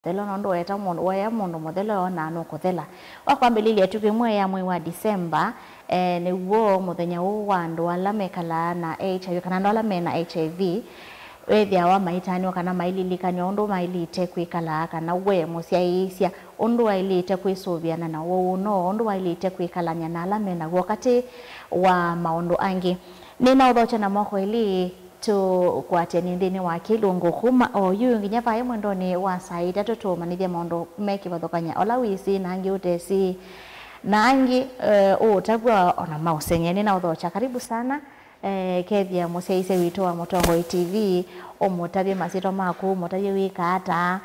Thelo nondo eta mondo waya mondo modelo na no kothela okwambelilia tukimwe ya mwe wa December ni wo muthenya wo wandu ala mekala na HIV kana ndola mena HIV wethia wa maitani kana maililikanyo ondo mailite kwikala kana we musiaisia ondo wailite kwisubiana na wo no ondo wailite kwikalanya na ala mena wakati wa maondo angi nina udhocha na moko ili to kwatia nindini wa kilungu kuma o yu nginya pae mwendo ni wa saida to manithia mondo meki bathokanya ola wisi nangi utesi nangi utagwa ona mausengeni na udhocha karibu sana kethia museise wito wa Motongo TV omotavye masito maku motavye wika ata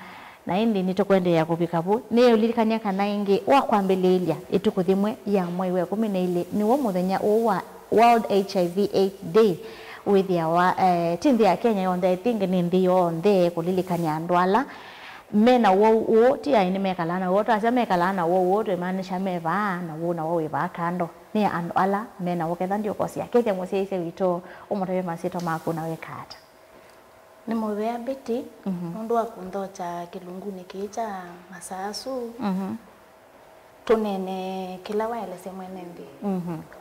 na indi nitokwendea kupikapu ni ulilikanya kana ingi wa kwambelilia itukuthimwe ya mwezi wa 12 ni wo muthenya wa World HIV AIDS Day with ya tindi ya Kenya yonde I think ni ndio onde kulilikanya ndwala mena wo ti aini mekalana wo ta mekalana wo to manisha meva na wo na wo we kando ni andwala mena wo ketha ndio kosi yake te museise wito umotabe masito maku na wekata ni mwea biti mundu akundhocha kilunguni kicha masasu tunene kila wale semwenendi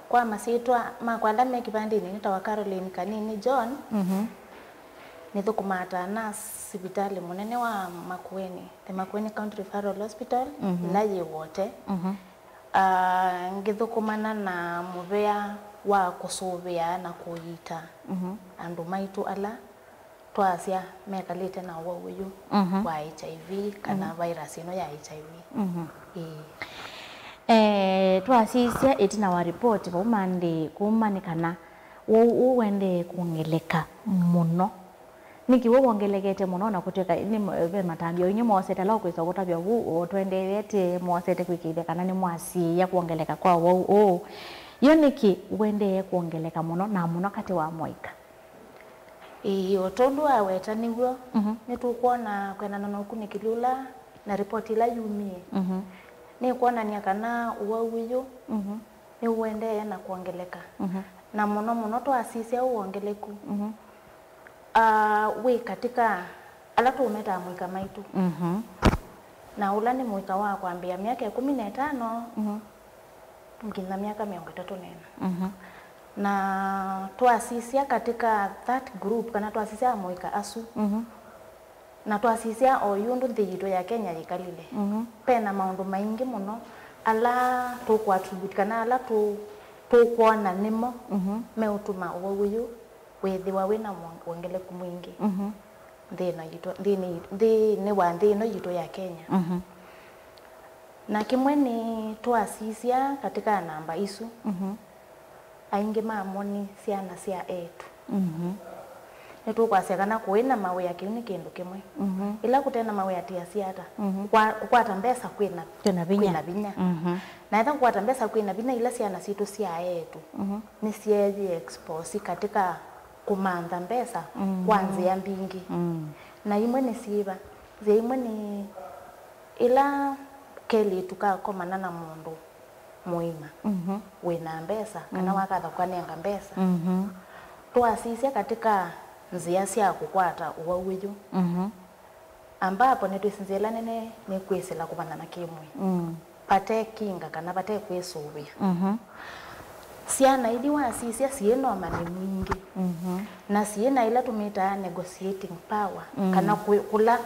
kwa masitwa makwanda me kipandini nitawa Caroline Kanini John nithukumata na hospitali munene wa Makueni the Makueni County Referral Hospital laye wote ngithukumana na muvea wa kusuvia na kuita andu maitu ala twasia mekalite na wowu wa HIV kana virus ino ya HIV twasisia itina wa report ba umande kumanikana wo wende kuongeleka muno niki wo wongelekete muno na kuteka ni matambio inyi mwaseta la kwisa kutabya wo twendelete mwasete kwikide kana ni mwasi ya kuongeleka kwa wo yoniki wende kuongeleka muno na muno kati wa moika iyo tondu aweta niguo nitukuona kwena noku nikilula na report ila yumie ni kuona ni kana uwawiyo ni uende na kuongeleka na muno twasisia uongeleku we katika ala tumeta mwika maitu na ula ni mwika wa kwambia miaka 15 mkina miaka 30 nena na twasisia katika that group kana twasisia mwika asu na twasisia oyundu thiyito ya Kenya yikalile pena maundu maingi muno ala tukwa attribute kana ala tukuona nimo meutuma uyu wethiwa wina wongeleku mwingi thina yito thini wa thino yito ya Kenya na kimwe ni twasisia katika namba isu aingi mamoni ciana cia etu netukwasegana kuina mawe ya kiuni kindu kimwe ila kutena mawe ya tiasiata kwata mbesa kwina binya na etha kwata mbesa kwina binya ila ciana citu cia etu ni cieji expose katika kumantha mbesa kwanzia mbingi na imwe ni siva ze imwe ni ila keli tukakomana na mundu muima wina mbesa kana wakatha kwanenga mbesa twasisia katika nzia cia kukwata uwawiyo ambapo netwisinzela nene ni kwisila kubana na kimwe pate kinga kana pate kwisuvia ciana ili wasisia cieno mani mwingi na ciena ila tumita negotiating power kana kula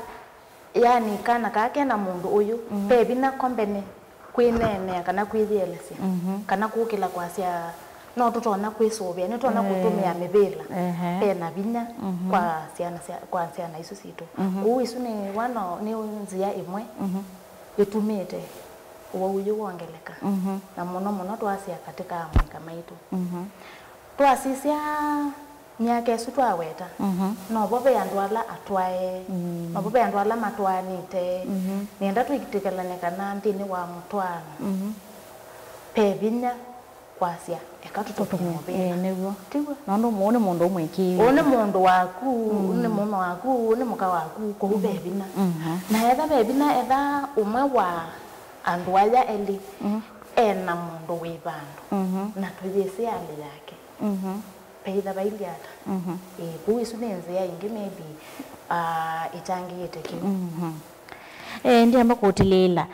yani kana kake na mundu uyu pebi na kombene kwinene kana kwithielesia kana kukila kwasia no tutona kwisuvia ni tona kutumia mivila pena binya kwa ciana isu situ isu ni wano ni nzia imwe itumite uyu wongeleka na muno twasia katika mwika maitu twasisia miaka isu twaweta no bobe andwala atwae no bobe andwala matwanite nenda twikitikalane kana nthini wa mutwano pebinya kwasia ekatutotumia neguo tigwa nondo muone mundu umwiki one mundu waku ne mama waku ne muka waku ko bebina na etha bebina etha umwe wa andu aya eli ena mundu wibandu na twithisi ali yake peitha bailiata kuisu nenze ya ingi maybe itangiite kiu Ndiye makutilila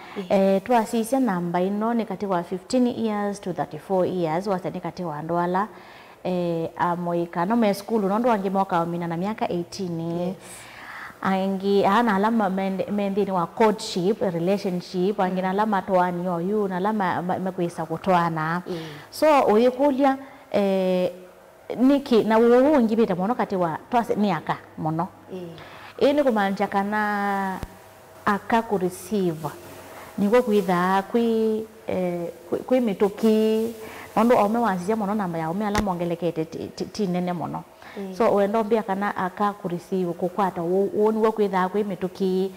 twasisya namba ino ni kati wa 15 years to 34 years wasani kati wa ndwala amoika no me school no ndo wangi mwaka wa mina na miaka 18 Yes. angi ana alama mendini wa courtship relationship angi na alama toani yoyu na alama mekwisa kutoana so uyikulia niki na uwo ngibita mono kati wa twase miaka mono ili kumanja kana aka ku receive niko kwitha kwi mituki ondo ome wanzia mono namba ya ome ala mongelekete ti nene mono so wendo mbia kana aka ku receive kukwata woni wo kwitha kwi mituki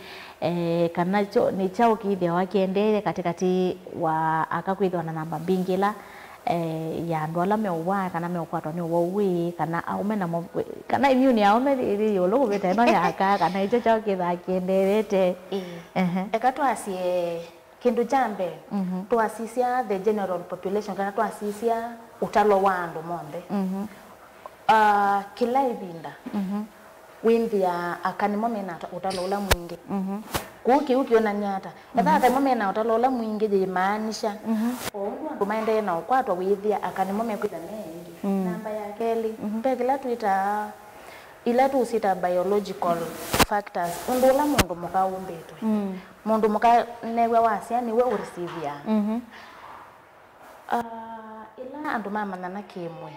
kana cho ni chao kithia wakiendele katikati wa aka kwithwa na namba bingila ya ndwala mewa kana mekwatwa ni wowi kana aume na kana immune ya aume iri yolo beta no ya aka kana icho chao kitha kiendelete ekatwasie kindu jambe twasisia the general population kana twasisia utalo wa andu monde kila ibinda windhia akanimo mena utalo ula mwingi kuki ukiona nyata etha mena utalo ula mwingi je maanisha ondu maende na ukwatwa withia akanimo mekwitha mengi namba ya keli pekila tuita ila tu sita biological factors undula mundu muka umbetwe mundu muka newe wasia niwe ureceive ya ila andu mama nana kimwe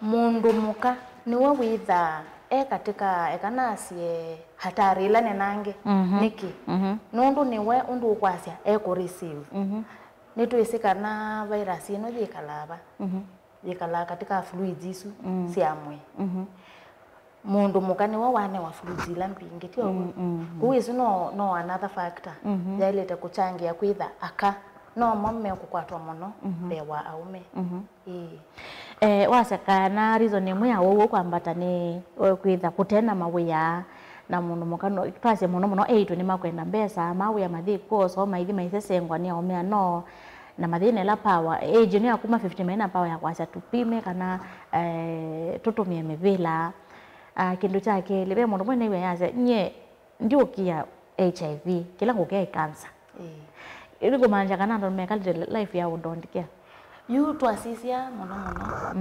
mundu muka niwe witha katika ekanasie hatari ila nenange niki nundu niwe undu ukwasia ku receive nituisika na virus ino jikalaba yikala katika fluids isu siamwe mundu mukani wa wane wa fluids ila mpingi tio kuisu no another factor yailete kuchangia kwitha aka no momme kukwatwa mono bewa aume waseka na reason imwe ya wowo kwambata ni kwitha kutena mawiya na mundu mukano twase mono eitu ni makwenda mbesa mawiya mathiko so maithi maisesengwa ni aume no na mathine la power age ni akuma 50 maina power ya kwasa tupime kana tutumie mivila kindu chake libe mundu mwene iwe yaze nye ndio kia HIV kila ngoke cancer ili kumanja kana ndo mekalite life ya udondikia yu twasisia mono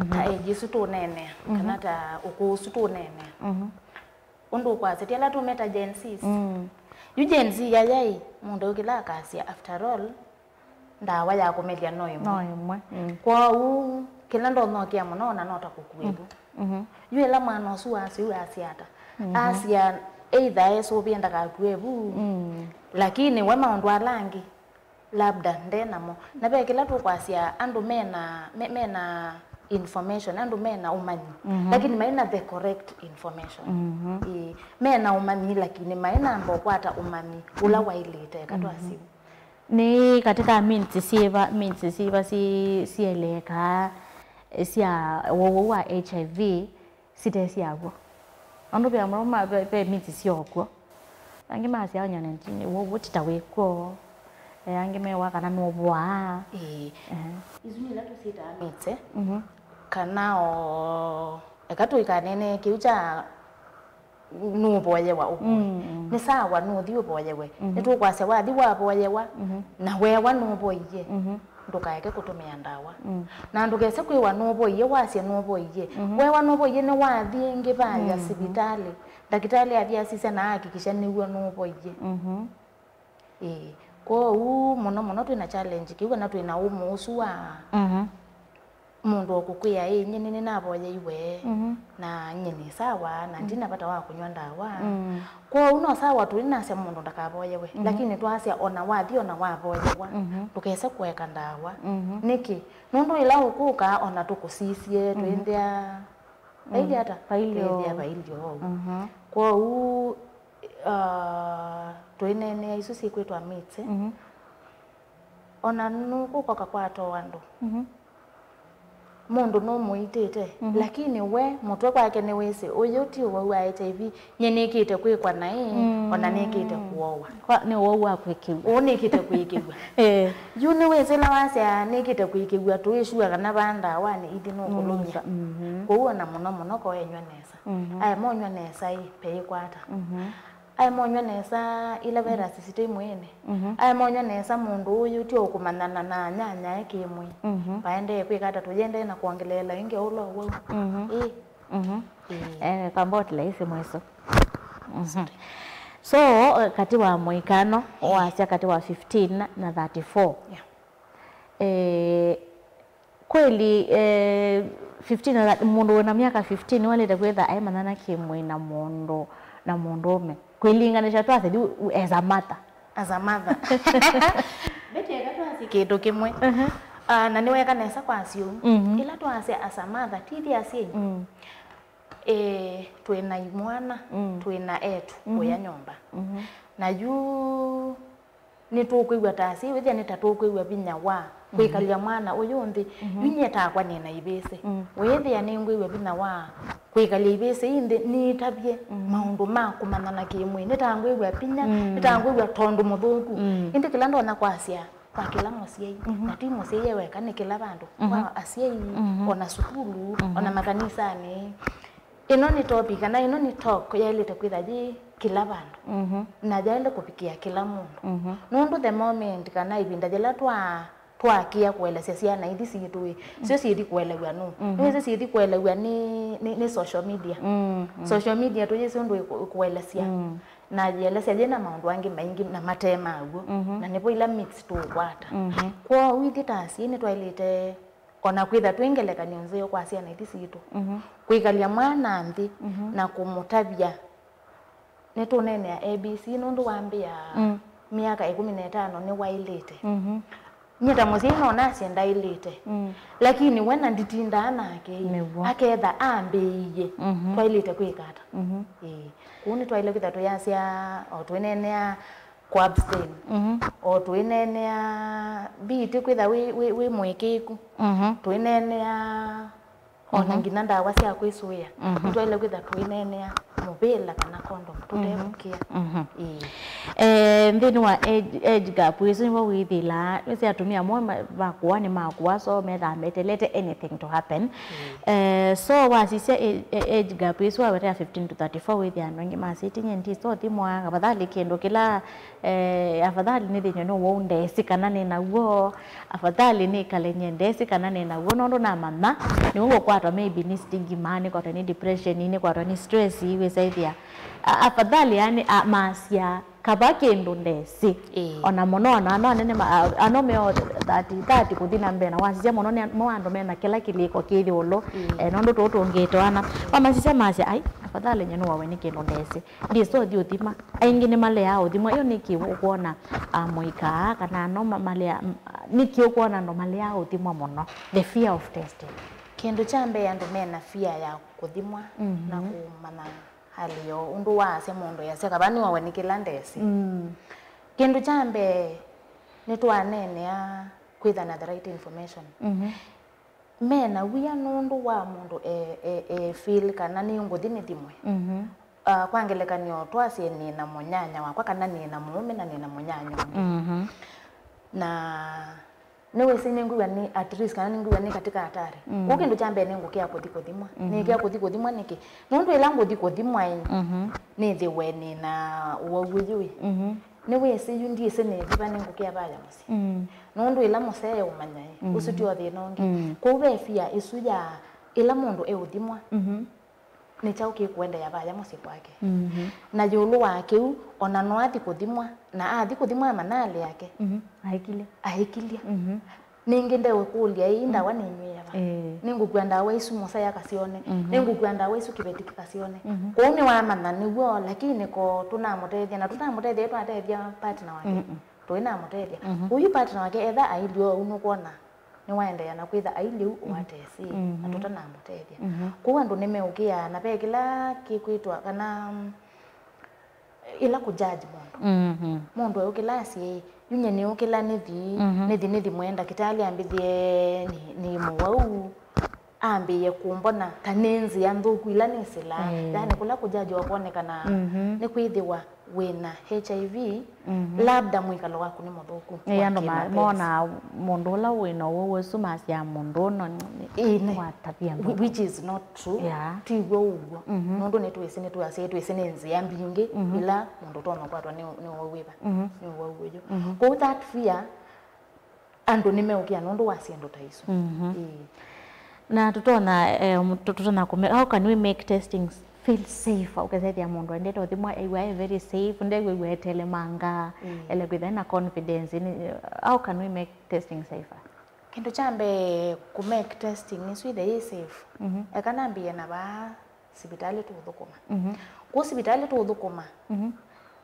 ta age su tu nene kana ta ukusu tu nene undu kwase tiala tu meta Gen Z yu Gen Z yayai mundu kila kasia after all ndawa ya kumelia noimwe kwa u kila ndo no kia muno na nota kukuebu yue la mwana su asi asiata asia either eso bienda ka kuebu lakini wema ndo alangi labda ndenamo na be kila tu kwasia andu mena information andu mena umani lakini maina the correct information mena umani lakini maina ambo kwata umani ula wailete katwasi ni katika minti siva sieleka sia wowo wa HIV sitesi yagwo andu bya mroma be minti siokwo ange masi anyana ntini wowo titaweko ange mewa kana no bwa izuni la tusita mitse kanao ekatu ikanene kiucha nuboyewa uko ni sawa nuthi uboyewe nitukwase wathi waboyewa na wewa nuboiye ndukaeke kutumia ndawa na ndugese kwiwa nuboiye wasie nuboiye wewa nuboiye ni wathi ngibaya sibitali dakitali athia sise na hakikisha niwe nuboiye kwa u mono twina challenge kiwa na twina umusu wa mundu okukwia nyini ni naboye iwe na nyini sawa na ndina pata wa kunywa ndawa kwa uno sawa tulinase mundu ndakaboyewe lakini twasia ona wathi ona waboyewa tukese kuweka ndawa niki nundu ila ukuka ona tukusisie twendea ili hata pailio kwa u twinene isu sikwitwa mitse ona nuku kwa wandu mundu no muitete lakini we mutwe kwake ni wese uyu ti wa HIV nyenikite kwikwa na ona nikite kuowa kwa ni wowo akwikigwa unikite kwikigwa yuni wese la wase nikite kwikigwa tuishua kana banda wani idi no kulunga kuona muno ko enywa nesa aya monywa nesa pe ikwata ai monyo nesa ila virus sitoi mwene ai monyo nesa mundu uyu ti okumanana na nyanya ekimwe paende kwikata tujende na kuongelela inge ulo wo kambot la isi mweso so kati wa mwikano wasia kati wa 15 na 34 kweli 15 na mundu na miaka 15 wale takwetha ai manana kimwe na mundu ume kwilinganisha twathe as a mother beti yakatwa kitu kimwe na niweka nesa kwa sio ila twase as a mother titi asie twina imwana twina etu oya nyomba na yu nitukwigwa tasi withia nitatukwigwa binya wa kwikalia mwana uyu nthi yunyeta kwa nina ibese withia ningwigwa binya wa kwikalia ibese indi nitabye maundu ma kumanana kimwe nitangwigwa pinya nitangwigwa tondu muthuku indi kila ndona kwasia kwa kila musiei na ti musiei weka ni kila bandu kwa asiei ona sukulu ona makanisani ino ni topic na ino ni talk yailete kwithaji kila bandu na jaile kupikia kila mundu nundu the moment kana ibinda jela twakia kuelezea ciana ithi ciitui cio ciithi kuelewa nu nizo ciithi kuelewa ni social media social media tuje ciondu kuelezea na jelezea jena maundu angi maingi na matema aguo na nipo ila mix tu kwata kwa withi tasi ni twailete ona kwitha twingelekania nzio kwa ciana ithi ciitu kwikalia mwana nthi na kumutabia nitunene ya ABC nundu wambia miaka 15 ni wailite nyeta muzino nasi ndailite lakini wena nditinda nake aketha ambiye twailite kwikata kuni twaile kwitha tuyasia o twinenea kwa abstain o twinenea biti kwitha wi mwikiku twinenea ona ngina ndawa cia kwisuya twaile kwitha twinenea mubila kana condom tutebukia nthini wa age gap wizo niwo withila wese atumia mwe bakuwa ni makuwa so methamete let anything to happen so wasisia age gap wizo wa 15 to 34 withia nwangi masiti nyendi so timwa afadhali kendo kila afadhali ni thinyo no wondesi kana ni nawo afadhali ni kale nyendesi kana ni nawo nondo na mama ni ugo kwatwa maybe ni stigma ni kwatwa ni depression ni kwatwa ni stress iwe saithia afadhali yani masia kabake ndondesi ona mono ana nene anome 30 kuthina mbena wasisia mono ne mwando mena kila kiliko kithi ulo nondo toto ngetwana wamasisia masia ai afadhali nyeno wawe ni kindondesi ndi so thi uthima aingi ni male ya uthima iyo niki ukuona moika kana no male niki ukuona ndo male ya uthima mono the fear of testing kindu chambe andu mena fear ya kuthimwa na kumana halio undu wase mundu yase kabani wawe ni kila ndesi kindu chambe nitwanene ya kwitha na the right information mena wia nundu wa mundu feel kana ni nguthi ni thimwe kwangelekanio twasie ni na munyanya wakwa kana ni na mume na ni na munyanyo na niwe sinengwa ni at risk kana ningwa ni katika hatari ukindu chambe ni ngukia kuthikuthimwa ni kia kuthikuthimwa niki nundu ila nguthikuthimwa ni thiwe ni na uwaguyui niwe siyu ndi sene thiba ni ngukia baya musi nundu ila museye umanyai usutio thinongi kuwe fia isuja ila mundu euthimwa ni chauki kwenda ya baya musi kwake na yulu wake ona no athi kuthimwa na athi kuthimwa manali yake aikilia ningi ndewe kulia inda wani nywea ningukwenda waisu musaya kasione ningukwenda waisu kibeti kasione kuone wa manna niwo lakini ko tunamutethia na tunamutethia twatethia partner wake tuina mutethia uyu partner wake etha ailio unukuona ni waendea na kwitha ailio watesi na tutanamutethia kuwa ndo nimeukia na pe kila kikwitwa kana ila kujudge mundu ukila si yunye ni ukila nithi mwenda kitali ambithie ni muwau ambiye kumbona tanenzi ya nthuku ila nisila yani kula kujaji wakuonekana ni kwithiwa wina HIV labda mwikalo waku ni muthuku yando mona mundu la wina wo sumas ya mundu no ni tabia which is not true tiwo ugo nundu ni twese twese nenzi ya mbingi ila mundu tona kwatwa ni wowiba ni wowijo ko that fear andu nimeukia nundu wasiendo taiso na tutona how can we make testing feel safe ukazethia mundu endete othimwa ewe very safe ndegwe gwetele manga ele kwithana confidence how can we make testing safer kindu chambe ku make testing is with the safe ekanambie na ba sibitali tu thukuma ku sibitali tu thukuma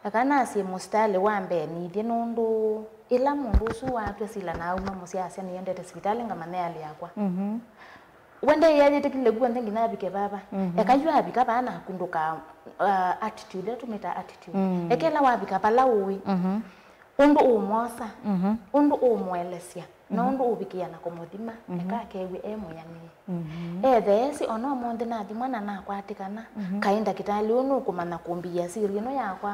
akana si mustali wambe ni thie nundu ila mundu usu watwe sila na uma musiasia ni endete sibitali ngamane ali yakwa wende yaje kile gwa ndengi na bike baba ekajwa abika bana kunduka attitude tumeta attitude ekela wabika pala uwi undu umosa undu umwelesia na undu ubikia na komuthima ekakewe emuyani ethesi ono monde na thimwana na kwatikana kainda kitali unu kumana kumbia siri no yakwa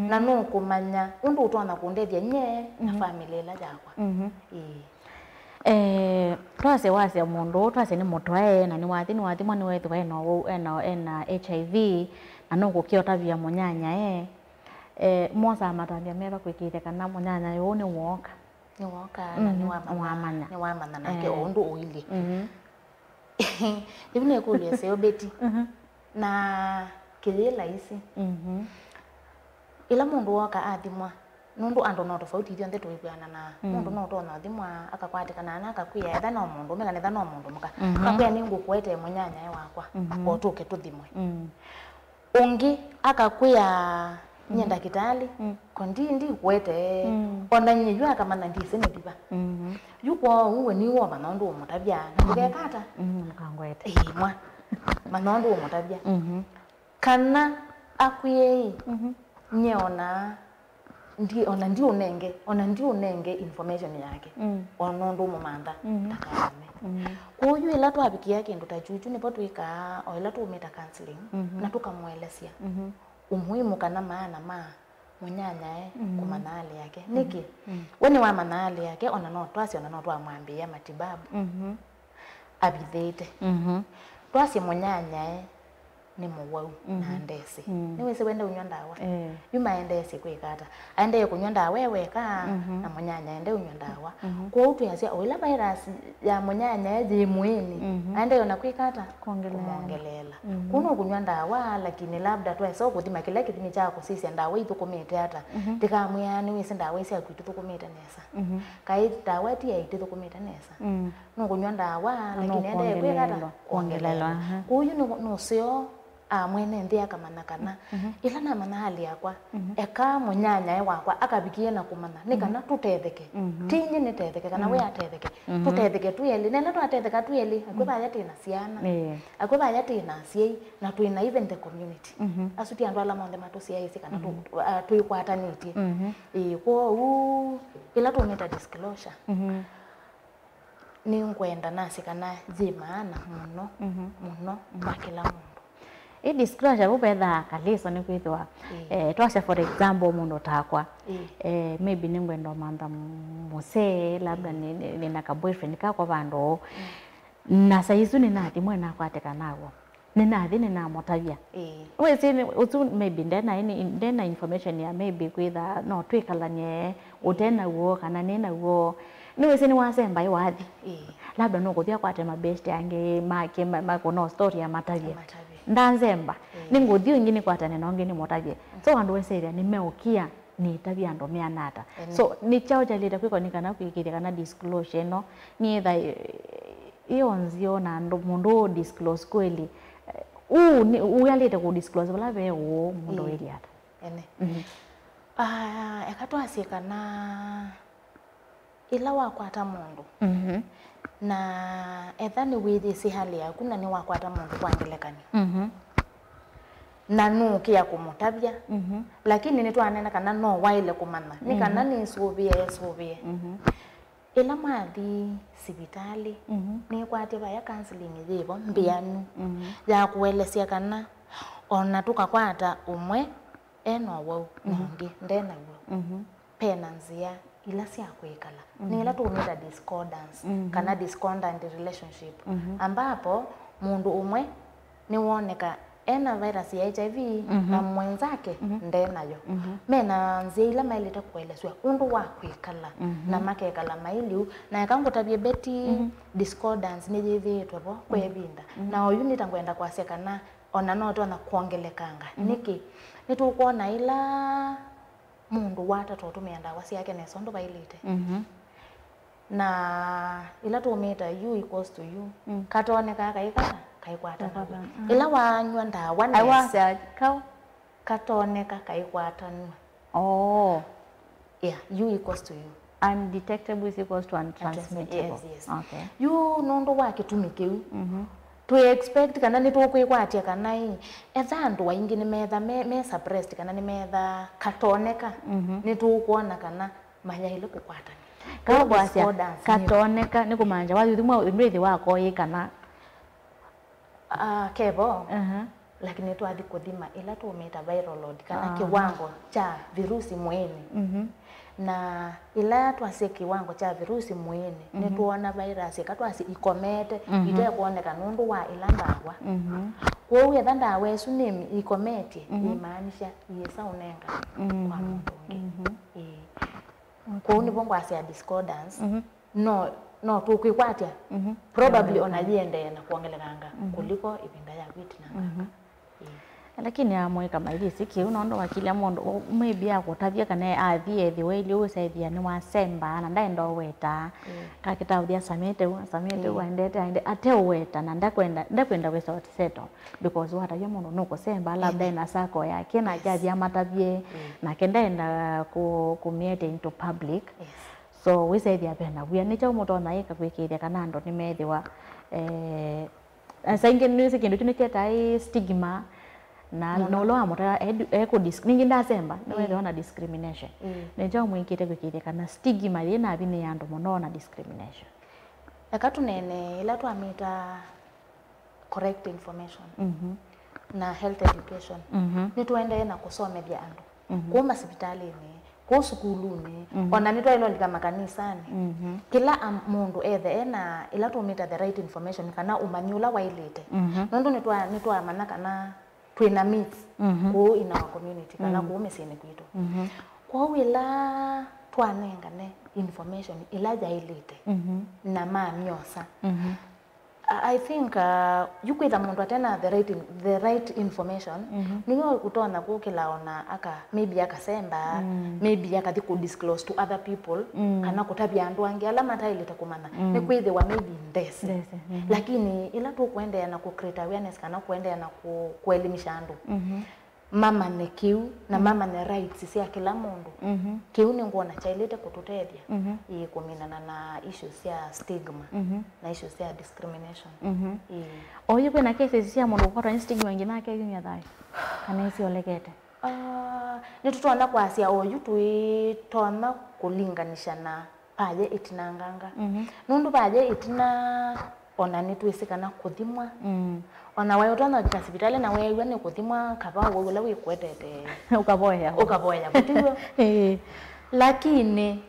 na no kumanya undu utwana kundethia nye na family la yakwa twase wase mundu twase ni mutwae na ni wathi mwana wetu ena HIV na no gukiota vya munyanya moza matambia mera kwikite kana munyanya yo ni woka na ni wamana na ke ondu oili ibune kulia seo beti na kilela isi ila mundu woka athimwa nundu ando no tofauti ithio ndeto ikwana na mundu no tona thimwa akakwatikana na akakuya etha no mundu mega netha no mundu muka akakuya ni ngukwete munyanya wakwa ko tuke tuthimwe ungi akakuya nyenda kitali kondi kwete ona nyijwa akamana ndise ne diba yuko uwe ni wo manondu umutabya ngekata mukangwete mwa manondu umutabya kana akuye nyeona ndi unenge information yake onondu mumanda takame kuyu ila twabikia kindu tachuchu nipo twika o ila tumeta counseling na tukamwelesia umuhimu kana maana munyanya kumanali yake niki woni wa manali yake ona no twamwambia matibabu abithete twasi munyanya ni muwau na ndesi niwe se wenda unywa ndawa yuma endesi kwikata aende kunywa ndawa wewe ka na munyanya ende unywa ndawa kwa utu yasia oila virus ya munyanya je muini aende yona kwikata kongelela kuno kunywa ndawa lakini labda tu eso kuthima kila kithimi chako sisi ndawa ithukumite hata tikamwya niwe se ndawa isi akuthukumite nesa kai ndawa ti ithukumite nesa no kunywa ndawa lakini aende kwikata kongelela kuyu no sio mwene ndia kamanakana ila na manali yakwa eka munyanya wakwa akabikie na kumana nikana tutetheke tinyi nitetheke kana we atetheke tutetheke tuyeli nena twatetheka tuyeli akweba yati na siana akweba yati na siei na tuina even the community asuti andu ala monde matusia isi kana tuyikwataniti ko ila tumeta disclosure ni ngwenda nasi kana zimana muno bakila mundu disclosure ubetha kaliso ni kwithwa twasha for example mundu takwa maybe ningwenda manda muse labda ni na ka boyfriend kakwa bando na saizu ni nathi mwena kwateka nawo ni nathi ni na motavia we sini utu maybe ndena information ya maybe kwitha no twikalanye utena wo kana nena wo niwe sini wasemba iwathi labda no kuthia kwate mabest yange make makono story ya matavia ndanzemba ninguthio ngini kwatane no ngini motaje so andu weseria ni meukia ni tabia ndo meanata so ni chao jalita kwiko nikana kwikire kana disclosure no ni either iyo nzio na ndo mundu disclose kweli uyalite ku disclose bala be wo mundu weli ata ene ekatwasika na ila wakwata mundu na ethani withi si hali yaku na ni wakwata mundu kwangelekani na nuki ya kumutabia lakini ni twanena kana no waile kumana ni kana ni subie ila mathi sibitali ni kwate baya counseling thibo mbianu ya kuelesia kana ona tukakwata umwe eno wau nongi ndena wau pena nzia ila sia kwikala ni ila tumita discordance kana discordant relationship ambapo mundu umwe ni woneka ena virus ya HIV na mwenzake ndenayo mena nzia ila maileta kuelezwa undu wa kwikala na makekala mailiu na yakangutabye beti discordance ni jithitwe bo kwebinda na oyu nitangwenda kwasekana ona noto na kuongelekanga niki nitukuona ila mundu watatu tumia ndawa ciake neso ndo bailite na ila tumita u equals to u katoneka kaikala kaikwata ila wanywa ndawa nesa katoneka kaikwatanwa yeah u equals to u undetectable is equals to untransmittable. Yes. Okay. You nondo wakitumikeu to expect kana ni to kwikwatia kana i ethandu waingi ni metha me suppressed kana ni metha katoneka ni to kuona kana mayaile kukwatani Kwa bwasia katoneka ni kumanja wa yuthimwa mrithi wako yikana kebo lakini tu athi kuthima ila tu umeta viral load kana kiwango cha virusi mwini na ila twase kiwango cha virusi mwini ni tuona virus ikatwasi ikomete ite kuoneka nundu wa ila ndawa kwa uya thanda wesu ni ikomete imaanisha yesa unenga kwa mundu kwa uni bongo asia discordance no tukikwatia probably onajiende na kuongelekanga kuliko ibinda ya witness lakini amwe kama ili siki unaondo wakili mondo maybe akutavia kana athie the way you said ni wasemba na ndaendo weta kakitaudia samete waendete ate weta na ndakwenda wesa settle because what ayo mondo nuko semba labda ina sako yake na jaji amatavie na kendaenda kumiete into public so we said ya pena we ni cha moto na ika kwikiria kana ndo ni methiwa sainge ni sikindu kineteta stigma na nolo amota eko ningi ndasemba no ona discrimination nejo mwikite kwikite kana stigma ina abine yando monona discrimination akatu nene ila twamita correct information na health education ni tuende na kusome bya andu kuma hospitalini ku sukuluni ona ni twailo lika makanisani kila mundu ena ila twamita the right information kana umanyula wailite nondo ni twa mana kana twina myths ku in our community kana ku mesene kwitu kwa wila twanengane information ila jailite na mamyosa I think you kwitha mundu atena the right information niyo kutona ku kila ona aka maybe akasemba maybe akathi ku disclose to other people kana kutabia andu angi ala matailite kumana ni kwithiwa maybe ndese lakini ila tu kuendea na ku create awareness kana kuendea na kuelimisha andu mama ne kiu na mama ne rights cia kila mundu kiu ni ngona chailite kututethia ikuminana na issues ya stigma na issues ya discrimination oyu kwena cases cia mundu kwa stigma ngina ke yunya thai kana isi olekete ni tutona kwasia oyu tuitona kulinganisha na paje itinanganga nundu paje itina ona ni twisikana kuthimwa ona wayo tona hospitali na wewe ni kuthimwa kaba wewe lawe kwetete ukaboya kutiwa lakini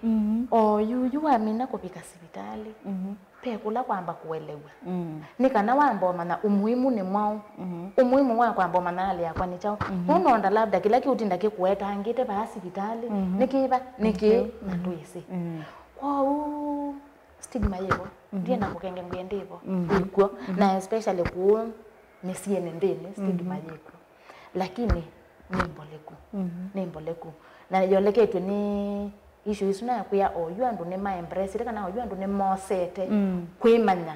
oyu amina kupika hospitali pe kula kwamba kuelewa nikana wambo mana umuhimu ni mwao umuhimu wa kwamba mana ali yakwa ni chao unaonda labda kila kitu ndake kueta angite ba hospitali nikiba na tuisi kwa stigma yebo ndiye na kukenge ngende hivyo iko na especially ku nesiene ndene stigma yeko lakini nemboleku na yoleketwe ni issue isuna ya kuya oyu andu ne ma embrace kana oyu andu ne mosete kwimanya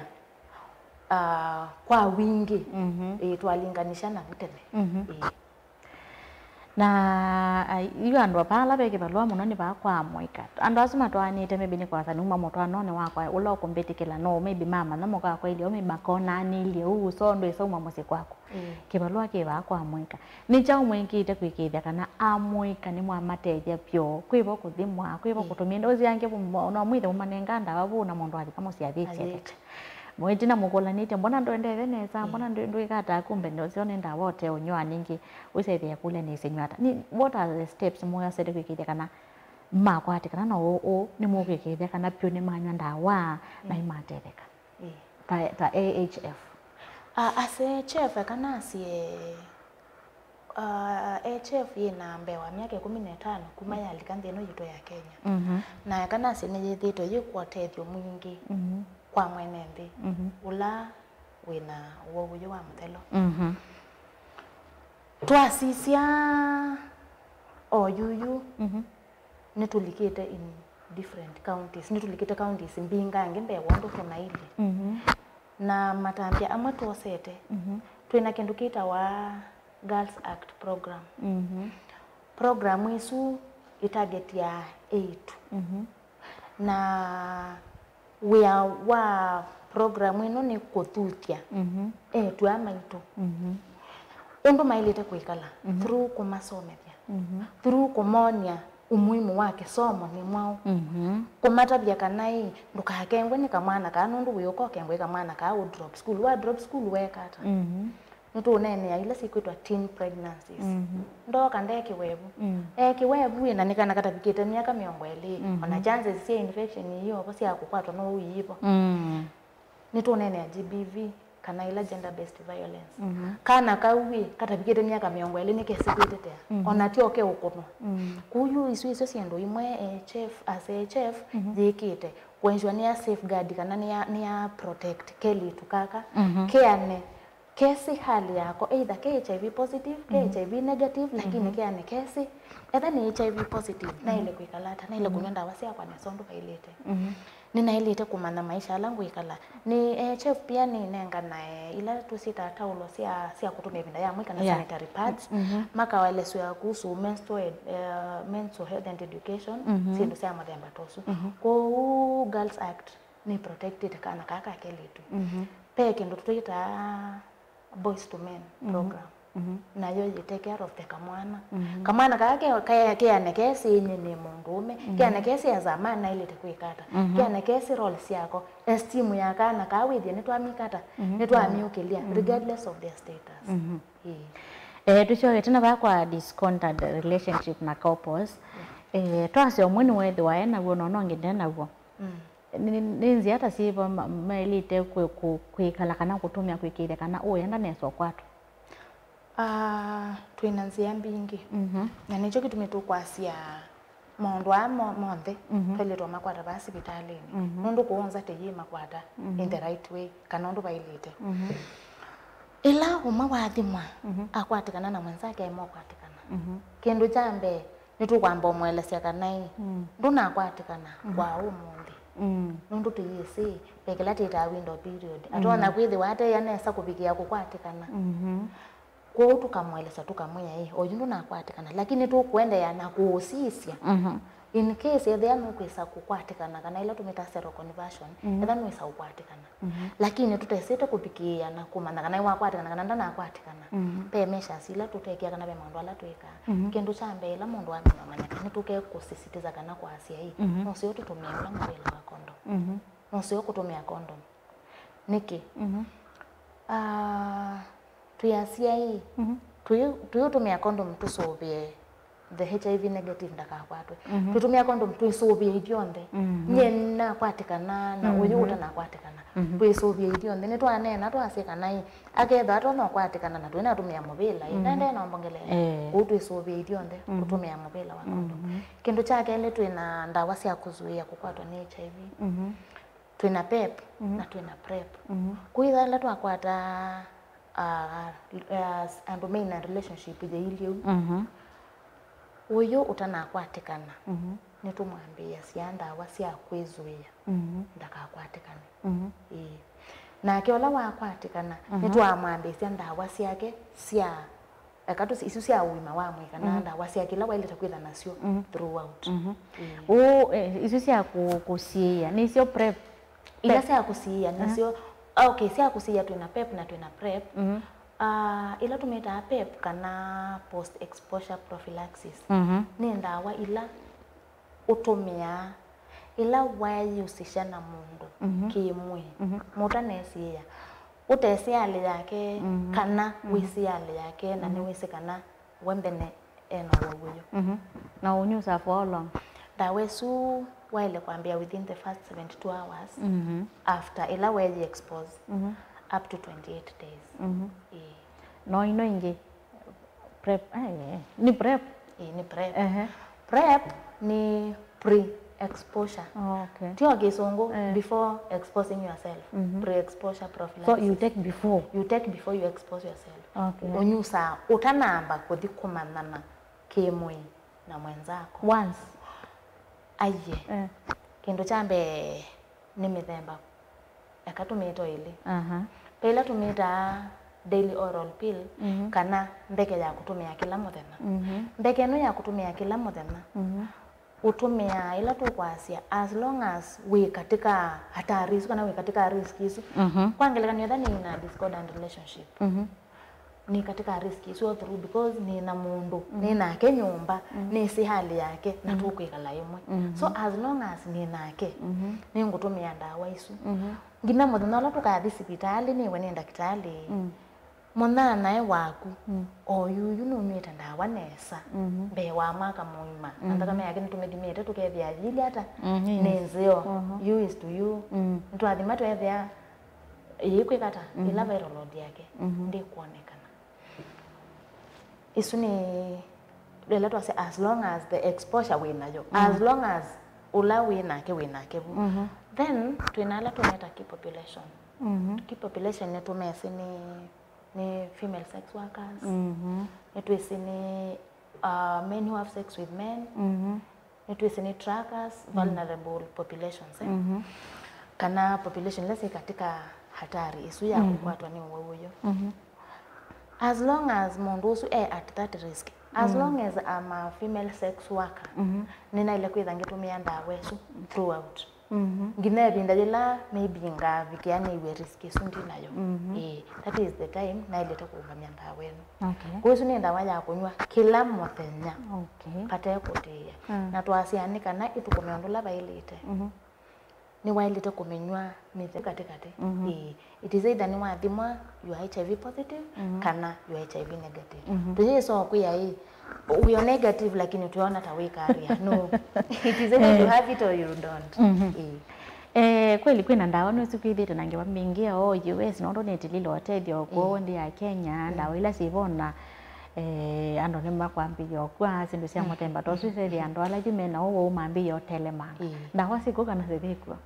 kwa wingi twalinganisha na butene na iyo andu pala beke balwa muno ni bakwa moika andu asima twanite maybe ni kwa sanuma moto anone wakwa ulo kumbetikila no maybe mama na moka kwa ile maybe bakona nili u so ndo isoma mose kwako kibalwa ke bakwa moika ni chao mwenkite kwikithia kana amoika ni mwa mateja pyo kwibo kuthimwa kwibo kutumia ndozi yange no mwithe umanenganda babu na mundu ali kama siathiche mwetina mukolanite mbona ndoendele neza mbona ndo ikata kumbe ndo sione ndawote unywa ningi usethia kule ni senywata ni what are the steps moya sede kwikithia kana makwati kana no ni mugikithia kana pyo ni manywa ndawa na imatetheka ta AHF as AHF kana sie AHF ina mbewa miaka 15 kuma yalikanthi no yito ya Kenya na kana sie ni yithito yikwa tethio mwingi kwa mwene nthi ula wina woguyo wa muthelo twasisia oyuyu nitulikite in different counties nitulikite counties mbinga ngimbe wondo tunaili na matambia amwe tuosete twina kindu kita wa Girls Act program program isu itarget ya 8 na wa program ino ni kuthutia tu amaitu undu mailite kuikala through kumasomethia through kumonia umuhimu wake somo ni mwao kumatabia kanai ndukakengwe ni kamwana kana ndu wiyoko kengwe kamwana ka drop school wekata nitu nene ya ile sikwitwa teen pregnancies ndoka ndeke webu kiwebu ina nikana katabikite miaka 20 ona chances cia infection hiyo basi akukwatwa no uyipo nitu nene ya GBV kana ila gender based violence kana kawi katabikite miaka 20 nikesikwitete ona tio ke ukuno kuyu isu siendo imwe HF zikite kwenjwa ni safeguard kana ni ya protect keli tukaka keane kesi hali yako either HIV positive HIV negative lakini keane kesi either ni HIV positive na ile kuikalata na ile kunyonda wasia kwa nesondu kailete nina ilete kumana maisha langu ikala ni HF pia ni nenga na ila tusita taulo sia kutumia binda ya mwika na sanitary pads maka wale suya kuhusu menstrual health and education sindu sia mademba tosu kwa Girls Act ni protected kana kaka keletu peke ndo tuita boys to men program na yo take care of the kamwana kake keane kesi ni mundume keane kesi ya zamani na ile tekuikata keane kesi roles yako esteem ya kana kawithie nitwamikata nitwamiukilia regardless of their status tucho tena bakwa discontent relationship na couples twasio mwini wethi wae na guo no ngende na guo ninzi hata sivo mailite kuikala kana kutumia kuikire kana uyenda neso kwatu twina nzia mbingi na nicho kitumitu kwasia maundu monthe twelitwa makwata ba sibitalini nundu kuonza teyi makwata in the right way kana ndu bailite ila uma wathimwa akwatikana na mwenzake aimo kwatikana kindu jambe nitu kwamba mwelesya kana nduna akwatikana kwa umundi nundu tuyisi pekela tita window period atona kwithi wate yanesa kubikia kukwatikana kwa tukamwelesa tukamwenya oyundu nakwatikana lakini tu kuenda yana kuusisya in case there no kwisa kukwatikana kana ila tumita zero conversion either no isa kukwatikana lakini tutesete kubikia na kumana kana wakwatikana kana ndana akwatikana pe mesha sila tutekia kana be mandu ala tweka kindu chambe ila mundu wa manya kana tuke kusisitiza kana kwa asia hii no sio tutumia ula mbele wa condom no sio kutumia condom niki tuyasia hii tuyotumia condom tusovie the HIV negative ndakakwatwe tutumia condom tuisovie idionde nyena kwatikana na uyuta na kwatikana tuisovie idionde nitwanena twasikana hii aketha atona kwatikana na twina tumia mobile ndende na mbongelele tuisovie idionde kutumia mobile wa condom kindu chake ile twina ndawa cia kuzuia kukwatwa ni HIV twina PEP na twina PrEP kuitha la twakwata and remain in relationship with the ilio uyo utanakwatikana nitumwambia sianda wasia kwizuia ndakakwatikana na kiola wakwatikana nitwamwambia sianda wasia ke sia ekatu isu cia wima wa mwi kana ndawa cia kila waile takwitha nacio throughout isu cia kusia ni cio prep ila cia kusia nicio okay cia kusia twina pep na twina prep ila tumeta pep kana post exposure prophylaxis ni ndawa ila utumia ila wayusisha na mundu kimwe muta nesia utesiali yake kana wisiali yake na ni wisi kana wembene eno waguyo na unyusa for how long dawe su wile kwambia within the first 72 hours after ila we expose up to 28 days no ino ingi prep ni prep ni prep prep ni pre exposure okay tio gisongo before exposing yourself pre exposure prophylaxis so you take before you expose yourself okay unyusa utanamba kuthikumanana kimwe na mwenzako once aye kindu chambe ni mithemba akatumito ile pela tumita daily oral pill kana mbeke ya kutumia kila muthenya mbeke no ya kutumia kila muthenya utumia ila tu kwasia as long as we katika hatari kana we katika risk hizo kwangelekana yadhani ina discordant relationship ni katika risk hizo through because ni na mundu ni nake nyumba ni si hali yake na tukwikala imwe so as long as ni nake ni ngutumia ndawa isu ngina muthenya la tukathi hospitali ni we ni ndakitali mona nae waku oyuyu no mwita ndawa nesa be wa maka muima andaka me yake nitumedimete tukethia yili hata nenzio you is to you ntwathima twethia yikwikata ila viral load yake ndi kuonekana isu ni let us say as long as the exposure we nayo as long as ula we nake then twinala tumeta key population key population ne tumesi ni female sex workers it was ni men who have sex with men it was ni trackers vulnerable populations kana population lesi katika hatari isu ya kukwatwa ni uweyo as long as mundu usu at that risk as long as I'm a female sex worker nina ile kwithangitumia ndawa isu throughout ngine binda jela maybe ngavikiani iwe risk isu ndinayo that is the time na ile tokuumia ndawa wenu kwa hiyo ni ndawa ya kunywa kila muthenya kata kutia na twasianika na itukumeondola bailite ni wailite kumenywa mithe katikati it is either ni wathimwa you are HIV positive kana you are HIV negative tuje so kuya we are negative lakini tuona tawikaria no it is either you have it or you don't kweli kwina ndawa no sikwithite nange wamingia US no donate lilo otethio kwa ndi ya Kenya ndawa ila sivona ando ni makwambia kwa sindu cia mutemba to swithia ando ala jumena wo mambia telemark ndawa sikuka na sithikwa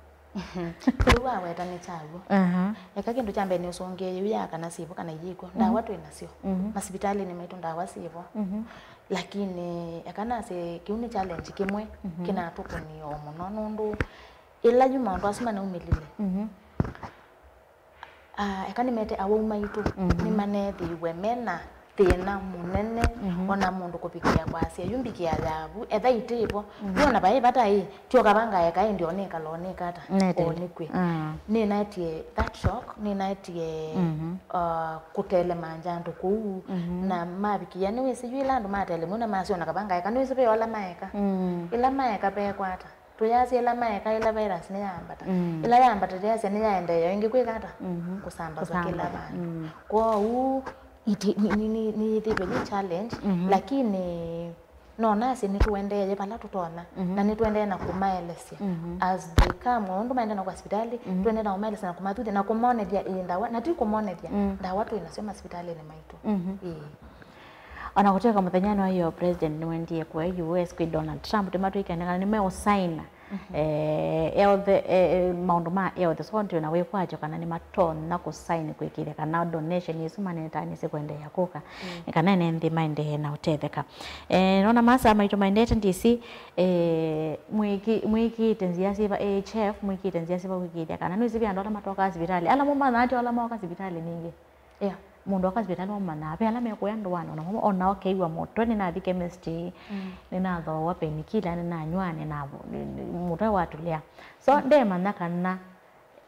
kuwa weta ni chagu eka kindu chambe ni usonge yuya kana sivo kana yiko ndawa tu inacio hospitali ni maitu ndawa sivo lakini ekana se kiuni challenge kimwe kina tukuni omuno nundu ila juma ndo asima na umilile ekani mete awo maitu ni manethi wemena thina munene ona mundu kupikia kwasia yumbikia yabu etha itipo yona bae batai tio kabanga eka ndio ne kalone kata onikwe ni natie that shock ni natie kutele manjando ku na mabikia ni wisi ndo matele muna masio na kabanga eka ni wisi pe wala maeka ila maeka pe kwata tuyasi ila maeka ila virus ni yambata ila yambata tuyasi ni yaende ingi kwikata kusambazwa kila bana kwa ni the challenge lakini no nasi ni tuendeje pala tutona na ni tuendeje na kumaelesia as they come ndo maenda na hospitali tuende na umaelesia na kumathuthi na kumone dia ndawa na tu kumone dia ndawa tu inasema hospitali ni maitu ona kutoka muthenya no yo president ni wendie kwa US kwa Donald Trump timatuikana ni meo sign maundu ma so ndio na we kwacho kana ni maton na kusign kwikire kana donation yesu manetani sekwendea kuka kana nende maende na utetheka nona masa maito maendete DC mwiki tenzia siva AHF mwiki tenzia siva wikide kana no sivi andola matoka hospitali ala mama nati ala moka hospitali ningi mundu akasibitali omana pe ala mekuya ndwana ona okeiwa moto ni nathi chemistry ni nathowa penikila ni nanywane na muta watulia so ndemanya kana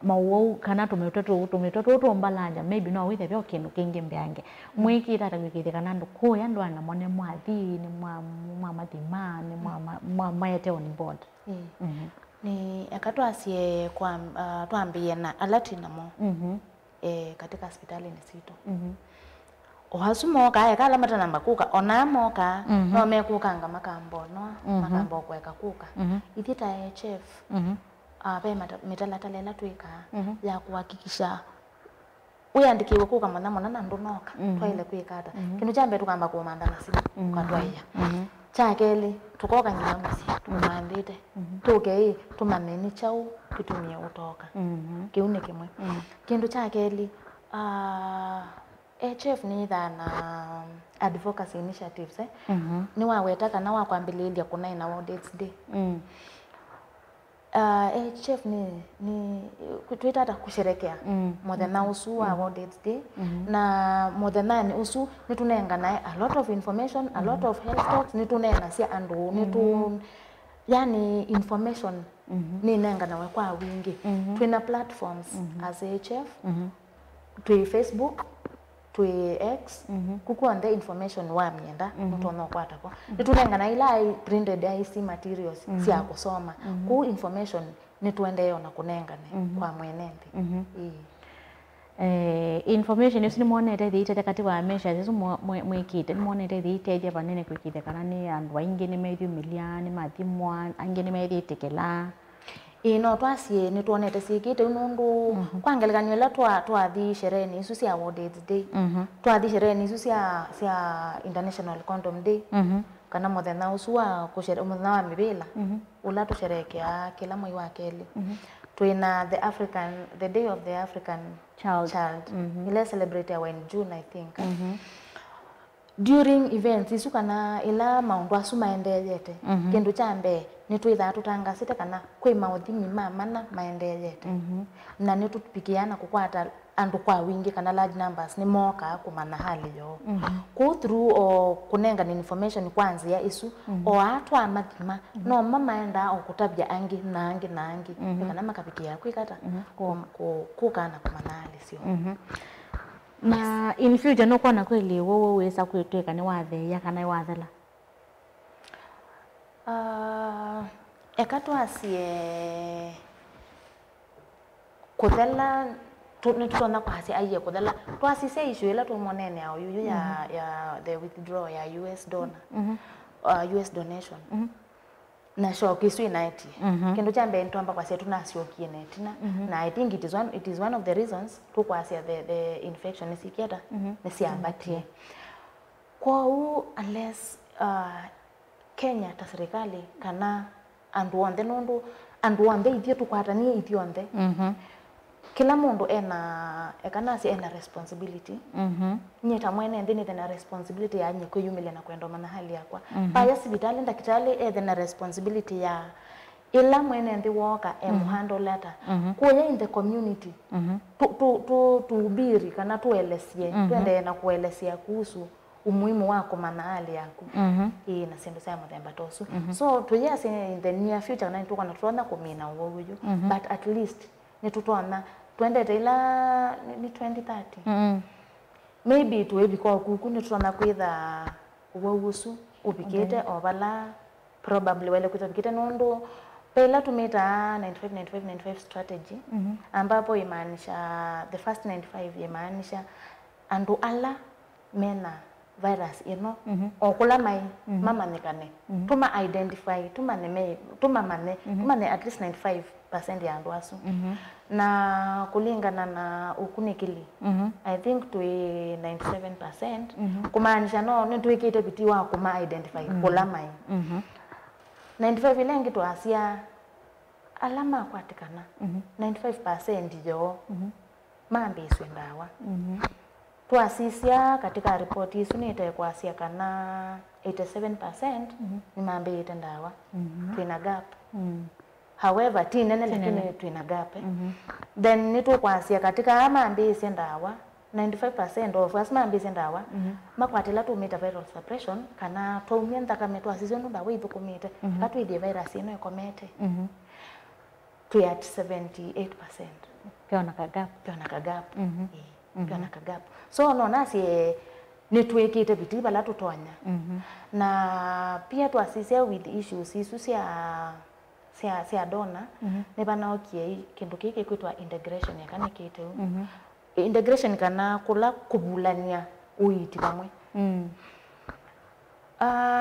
mauo kana tumetoto mbalanja maybe no withe byo kindu kingi mbyange mwikira tagwikire kana ndukuya ndwana mone mwathi ni mwa mathima ni mwa mayete on board ni akatwasie kwa twambie na alatinamo katika hospitali ni sito ohasumoka yakala matana makuka onamoka no mekukanga makambo no makambo kweka kuka ithita chef abe mitalatalela twika ya kuhakikisha uyandikiwe kuka mwana na ndunoka twaile kwikata kindu chambe tukamba kumanda na simu kwatwaya chakeli tukoka nyamasi tumandite tukei tumameni chau tutumie utoka kiune kimwe kindu chakeli HF ni thana advocacy initiatives ni waweta kana wakwambililia kuna ina World AIDS Day HF ni kutuita kusherekea muthenya usu wa World AIDS Day na muthenya ni usu nitunenga nae a lot of information a lot of health talks nitunena cia andu nitu yani information ni nenga nawe kwa wingi twina platforms as HF twi Facebook twi X kukuonde information wa mienda mutono kwatako nitunenga na ila printed IC materials cia kusoma ku information nituendeyo na kunengane kwa mwenendi information isi ni monete thiite kati wa measures isu mwikite ni monete thiite banene kwikite kana ni andu aingi ni methumilia ni mathimwa aingi ni methitikela ino twasie ni tuonete sikite nundu kwangelekanywa la twathi shereni isu cia World AIDS Day twathi shereni isu cia International Condom Day kana muthenya usu wa kusherekea muthenya wa mibila ula tusherekea kila mwezi wa keli twina the day of the African child ile celebrate in June I think during events isu kana ila maundu asu maendelete kindu chambe nitwitha tutangasite kana kwi mauthimi mana maendelete na nitupikiana kukwata andu kwa wingi kana large numbers ni moka kumana hali yo ku through o kunenga ni information kwanza ya isu o atwa mathima no mama enda o kutabya angi na angi kana makapikia kwikata kukana kumana hali sio na in future no kwana kweli wowo wesa kwitweka ni wathe ya kana wathela ekatwasie kuthela tutona kwasi aiye kuthela twasise issue ila tumonene ya yuyu ya the withdrawal ya US donor US donation na shoki isu inaiti kindu chambe ntwamba kwasi tunashokie netina na I think it is one of the reasons tukwasia the infection isikiata nisiambatie kwa unless Kenya ta serikali kana andu onde nundu andu onde ithio tukwatanie ithio onde kila mundu ekanasi ena responsibility nyeta mwene ndini na responsibility ya nye kuyumile na kwenda mana hali yakwa paya hospitali ndakitali na responsibility ya ila mwene ndi woka handle letter kuya in the community tuhubiri kana tuelesie twende na kuelesia kuhusu umuhimu wako mana hali yako na sindu sa muthemba tosu so tuyase in the near future na tuko na tuona kumina uyu but at least ni tutona twendete ila ni 2030 maybe tuwebi kwa kuku ni tutona kwitha uwusu upikite obala probably wale kutapikite nundu pela tumita 95 strategy ambapo imaanisha the first 95 imaanisha andu ala mena virus okula mai mama nekane tuma identify tumane at least 95% ya andu asu na kulingana na ukunikili I think to 97% kumaanisha no nituikite biti wa kuma identify kula mai 95 ilengi to asia alama kwatikana 95% jo mambe iswendawa tuasisia katika ripoti isu nitekwa asia kana 87% ni mambe itendawa twina gap however ti nene lakini twina gap then nitukwasia katika mambe isendawa 95% of us mambise ndawa makwatela tumita viral suppression kana twaumia nthakame twasisio ndu ndawa ithukumite katwithie virus ino ikomete twi at 78%. Piona kagap. Piona kagap. So no nasie nitwikite biti bala tutonya na pia twasisia with issues isu cia dona ne banaokie kindu kiki kwitwa integration yakani kite integration kana kula kubulania uiti pamwe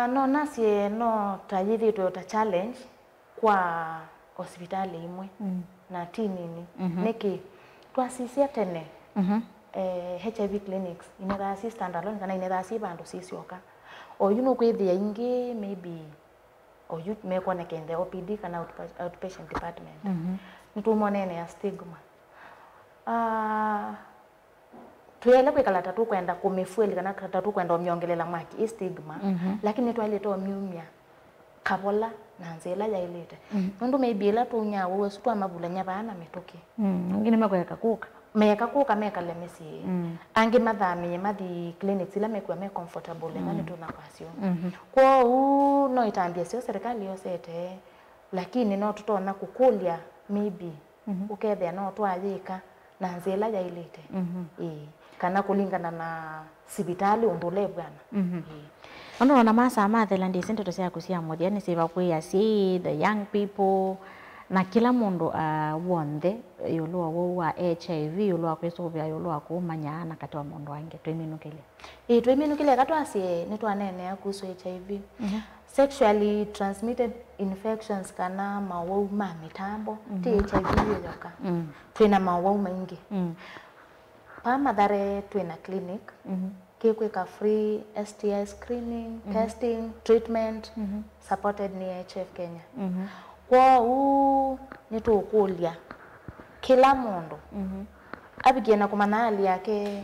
no nasie no tayithi ta challenge kwa hospitali imwe na tinini niki twasisia tene HIV clinics inethasi standalone kana inethasi bandu sisioka o yuno kwithia ingi maybe or you make one again the OPD kana outpatient department nitumonene ya stigma tuyele kwikala tatu kwenda kumifueli kana tatu kwenda omyongelela mwaki stigma lakini twaleta omyumya kabola na nzela ya ilete nundu maybe la tunyawo wesu twa mabulanya bana metoke ngine makweka kuka meka lemesi ange mathami mathi clinics ila mekwa me comfortable ngani tuna pasio kwa no itambia sio serikali yosete lakini no tutona kukulia maybe ukethia no twayika na nzela ya ilete kana kulingana na sibitali undule bwana ono na masa mathela ndi sento cia kusia mothia ni siba kuya si the young people na kila mundu wonde yulua wa HIV yulua kwisuvia yulua kumanya na kati wa mundu wange twiminukile twiminukile katwasie nitwanene kuhusu HIV sexually transmitted infections kana mawau ma mitambo ti HIV yoka twina mawau maingi pa madhare twina clinic kikwika free STI screening testing treatment supported ni HF Kenya kwa nitukulia kila mundu abikiena kumanali yake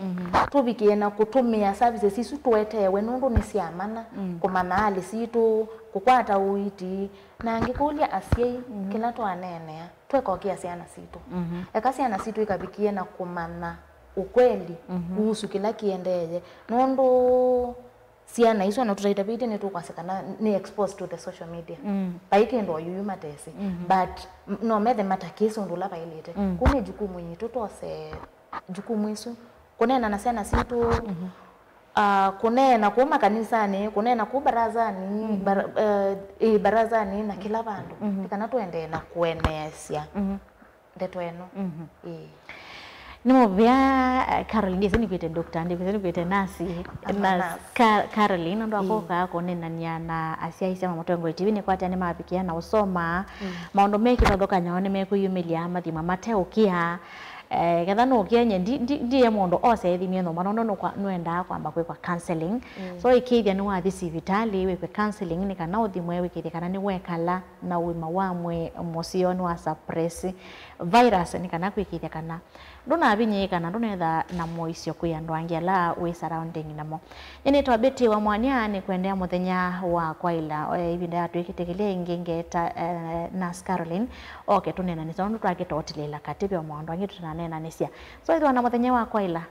tubikiena kutumia services isu twetewe nundu ni siamana kumanali situ kukwata uiti na ngikulia asiei kila twanenea twekokia siana situ ekasiana situ ikabikiena kumana ukweli kuhusu kila kiendeje nundu siana iso na tutaitabidi ni tukwasekana ni exposed to the social media baiki ndo yuyu matesi but no methe matakiso ndula bailete kune jukumu yitu tose jukumu isu kunena na siana situ kunena kuma kanisani kunena ku barazani barazani na kila bandu tikana tuende na kuenesia ndeto eno Nimo bia Caroline ndise nikwete doctor ndise nikwete nasi na Caroline ndo akoka konena nyana asiaisa mamotongo TV ni kwata ni mapikia na usoma maondo meki todoka nyaone meku yumilia mathima mateukia kadha no kienye ndiye mondo ose thimie no manondo no kwa nwenda kwamba kwa counseling so ikithia ni wathi civitali we kwa counseling ni kana uthimwe wikithia kana ni wekala na wima wamwe emotion wa suppress virus ni kana kwikithia kana ndona abinyi kana ndonetha na moicio kuya ndwangia la we surrounding namo yani twabeti wa mwania ni kwendea muthenya wa kwaila ibinda ya twikitegelia ingengeta Nurse Caroline okay tunena ni sondo twake totilela katibi wa mwandu wangi tutanena nisia so ithwa na muthenya wa kwaila